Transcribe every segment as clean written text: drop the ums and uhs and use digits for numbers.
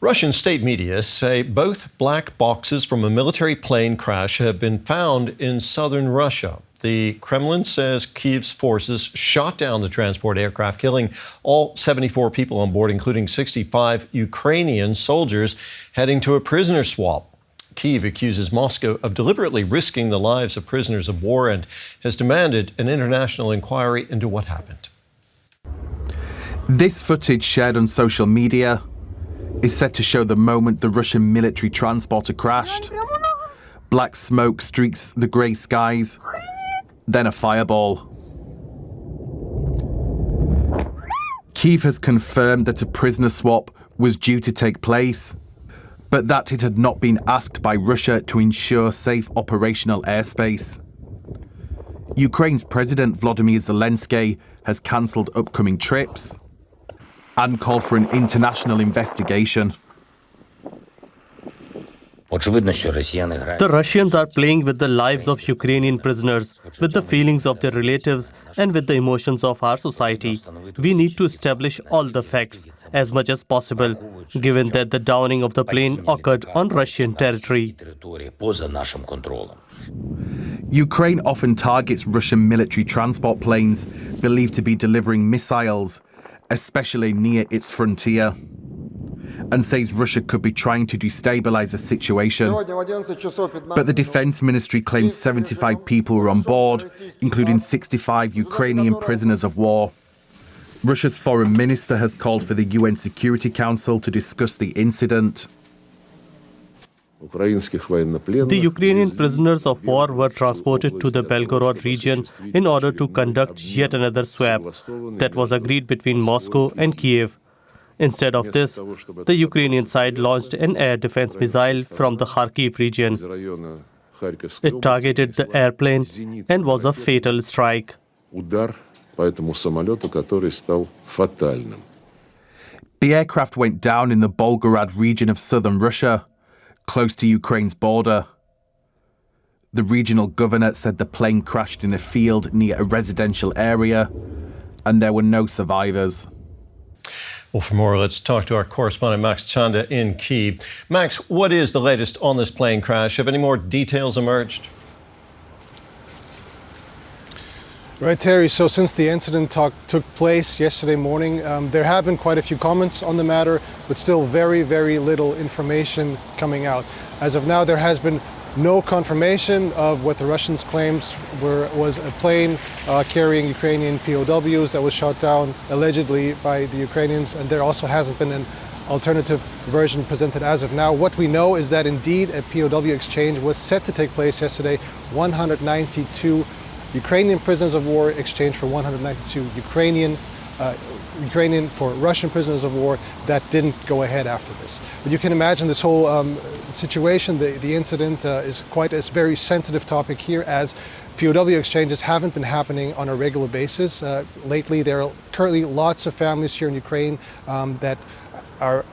Russian state media say both black boxes from a military plane crash have been found in southern Russia. The Kremlin says Kyiv's forces shot down the transport aircraft, killing all 74 people on board, including 65 Ukrainian soldiers heading to a prisoner swap. Kyiv accuses Moscow of deliberately risking the lives of prisoners of war and has demanded an international inquiry into what happened. This footage shared on social media is said to show the moment the Russian military transporter crashed. Black smoke streaks the grey skies, then a fireball. Kyiv has confirmed that a prisoner swap was due to take place, but that it had not been asked by Russia to ensure safe operational airspace. Ukraine's President Volodymyr Zelensky has cancelled upcoming trips and called for an international investigation. The Russians are playing with the lives of Ukrainian prisoners, with the feelings of their relatives, and with the emotions of our society. We need to establish all the facts as much as possible, given that the downing of the plane occurred on Russian territory. Ukraine often targets Russian military transport planes believed to be delivering missiles, especially near its frontier, and says Russia could be trying to destabilize the situation. But the Defense Ministry claimed 75 people were on board, including 65 Ukrainian prisoners of war. Russia's foreign minister has called for the UN Security Council to discuss the incident. The Ukrainian prisoners of war were transported to the Belgorod region in order to conduct yet another swap that was agreed between Moscow and Kyiv. Instead of this, the Ukrainian side launched an air defense missile from the Kharkiv region. It targeted the airplane and was a fatal strike. The aircraft went down in the Volgograd region of southern Russia, close to Ukraine's border. The regional governor said the plane crashed in a field near a residential area and there were no survivors. Well, for more, let's talk to our correspondent Max Sand in Kyiv. Max, what is the latest on this plane crash? Have any more details emerged? Right, Terry. So since the incident took place yesterday morning, there have been quite a few comments on the matter, but still very, very little information coming out. As of now, there has been no confirmation of what the Russians claims was a plane carrying Ukrainian POWs that was shot down allegedly by the Ukrainians, and there also hasn't been an alternative version presented as of now. What we know is that indeed a POW exchange was set to take place yesterday. 192 Ukrainian prisoners of war exchanged for 192 Ukrainian for Russian prisoners of war. That didn't go ahead after this. But you can imagine this whole situation, the incident is quite a very sensitive topic here, as POW exchanges haven't been happening on a regular basis. Lately, there are currently lots of families here in Ukraine that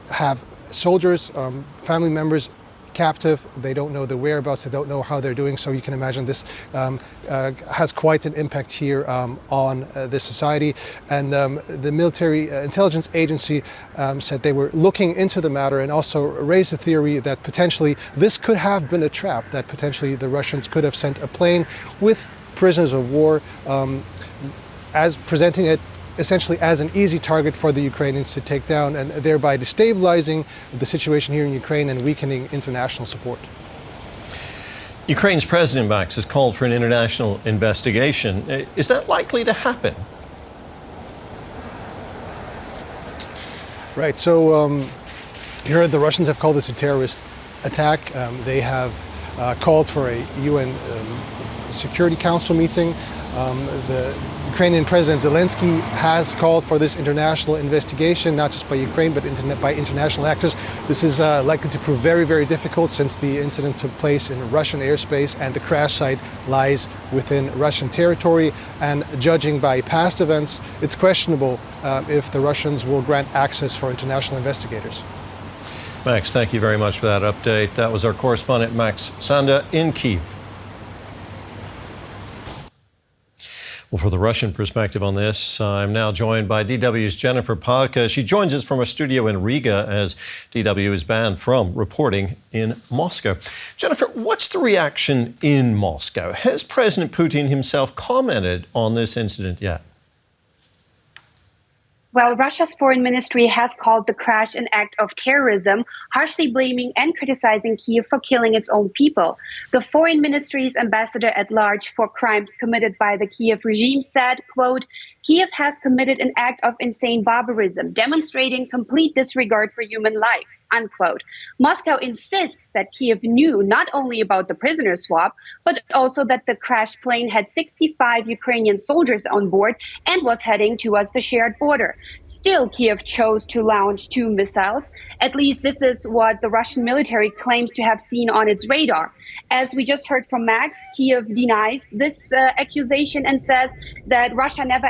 have soldiers, family members captive. They don't know the whereabouts, they don't know how they're doing, so you can imagine this has quite an impact here on this society. And the military intelligence agency said they were looking into the matter and also raised the theory that potentially this could have been a trap, that potentially the Russians could have sent a plane with prisoners of war, as presenting it essentially as an easy target for the Ukrainians to take down, and thereby destabilizing the situation here in Ukraine and weakening international support. Ukraine's President Max has called for an international investigation. Is that likely to happen? Right. So here the Russians have called this a terrorist attack. They have called for a UN Security Council meeting. The Ukrainian President Zelensky has called for this international investigation, not just by Ukraine, but by international actors. This is likely to prove very, very difficult, since the incident took place in Russian airspace and the crash site lies within Russian territory. And judging by past events, it's questionable if the Russians will grant access for international investigators. Max, thank you very much for that update. That was our correspondent Max Sand in Kyiv. Well, for the Russian perspective on this, I'm now joined by DWs Jennifer PKA. She joins us from a studio in Riga as DW is banned from reporting in Moscow. Jennifer, what's the reaction in Moscow? Has President Putin himself commented on this incident yet? Well, Russia's foreign ministry has called the crash an act of terrorism, harshly blaming and criticizing Kyiv for killing its own people. The foreign ministry's ambassador at large for crimes committed by the Kyiv regime said, quote, "Kyiv has committed an act of insane barbarism, demonstrating complete disregard for human life." Unquote. Moscow insists that Kyiv knew not only about the prisoner swap, but also that the crashed plane had 65 Ukrainian soldiers on board and was heading towards the shared border. Still, Kyiv chose to launch 2 missiles. At least this is what the Russian military claims to have seen on its radar. As we just heard from Max, Kyiv denies this accusation and says that Russia never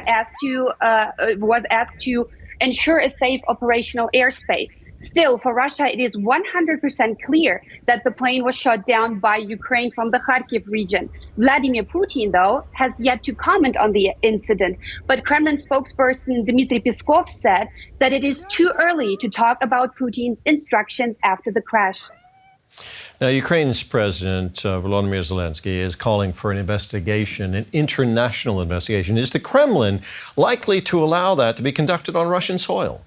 was asked to ensure a safe operational airspace. Still, for Russia, it is 100% clear that the plane was shot down by Ukraine from the Kharkiv region. Vladimir Putin, though, has yet to comment on the incident. But Kremlin spokesperson Dmitry Peskov said that it is too early to talk about Putin's instructions after the crash. Now, Ukraine's President Volodymyr Zelensky is calling for an investigation, an international investigation. Is the Kremlin likely to allow that to be conducted on Russian soil?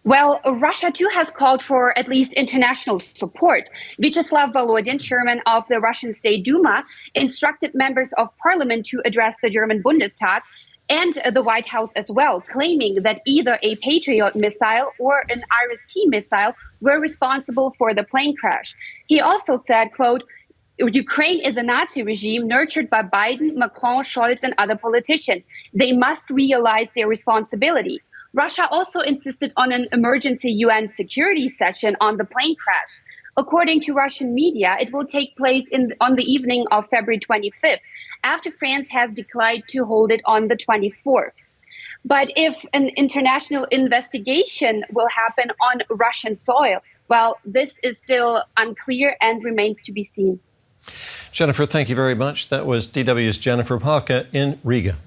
Well, Russia, too, has called for at least international support. Vyacheslav Volodin, chairman of the Russian State Duma, instructed members of parliament to address the German Bundestag and the White House as well, claiming that either a Patriot missile or an Iris-T missile were responsible for the plane crash. He also said, quote, "Ukraine is a Nazi regime nurtured by Biden, Macron, Scholz, and other politicians. They must realize their responsibility." Russia also insisted on an emergency UN security session on the plane crash. According to Russian media, it will take place on the evening of February 25th, after France has declined to hold it on the 24th. But if an international investigation will happen on Russian soil, well, this is still unclear and remains to be seen. Jennifer, thank you very much. That was DW's Jennifer PKA in Riga.